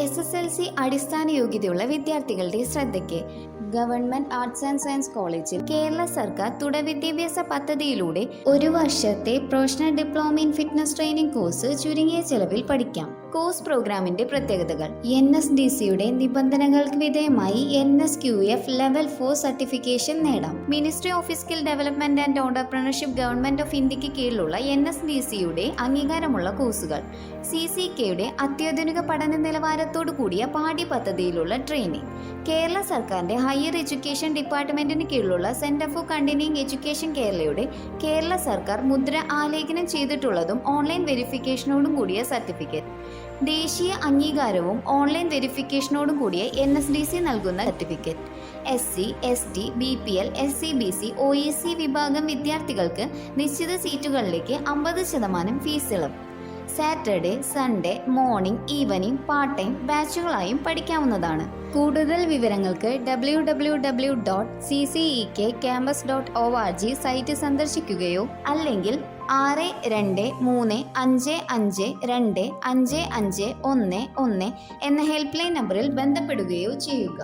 SSLC അടിസ്ഥാന യോഗ്യതയുള്ള വിദ്യാർത്ഥികളുടെ ശ്രദ്ധയ്ക്ക് ഗവൺമെന്റ് ആർട്സ് ആൻഡ് സയൻസ് കോളേജിൽ കേരള സർക്കാർ തുടർ വിദ്യാഭ്യാസ പദ്ധതിയിലൂടെ 1 വർഷത്തെ professional diploma in fitness training course ചുരുങ്ങിയ ചെലവിൽ പഠിക്കാം. കോഴ്സ് പ്രോഗ്രാമിന്റെ പ്രത്യേകതകൾ: NSDCയുടെ നിബന്ധനകൾക്ക് വിധേയമായി NSQF ലെവൽ 4 സർട്ടിഫിക്കേഷൻ നേടാം. Ministry of skill development and entrepreneurship government of ഇന്ത്യക്ക് കീഴിലുള്ള NSDCയുടെ അംഗീകാരമുള്ള കോഴ്സുകൾ. CCKയുടെ അത്യാധുനിക പഠന നിലവാരത്തോടു കൂടിയ പാഠ്യപദ്ധതിയിലുള്ള ട്രെയിനിങ്. കേരള സർക്കാരിന്റെ ഹയർ എഡ്യൂക്കേഷൻ ഡിപ്പാർട്ട്മെന്റിന് കീഴിലുള്ള സെന്റർ ഫോർ കണ്ടിന്യൂയിങ് എഡ്യൂക്കേഷൻ കേരളയുടെ കേരള സർക്കാർ മുദ്ര ആലേഖനം ചെയ്തിട്ടുള്ളതും ഓൺലൈൻ വെരിഫിക്കേഷനോടും കൂടിയ സർട്ടിഫിക്കറ്റ്. ദേശീയ അംഗീകാരവും ഓൺലൈൻ വെരിഫിക്കേഷനോടും കൂടിയ NSDC നൽകുന്ന certificate. SC, ST, BPL, SCBC, OEC വിഭാഗം വിദ്യാർത്ഥികൾക്ക് നിശ്ചിത സീറ്റുകളിലേക്ക് 50% ഫീസ് ഇളവ്. Saturday, Sunday, morning, evening, part time ബാച്ചുകളായും പഠിക്കാവുന്നതാണ്. കൂടുതൽ വിവരങ്ങൾക്ക് www.ccekcampus.org സൈറ്റ് സന്ദർശിക്കുകയോ അല്ലെങ്കിൽ 6235525511 എന്ന ഹെൽപ്പ് ലൈൻ നമ്പറിൽ ബന്ധപ്പെടുകയോ ചെയ്യുക.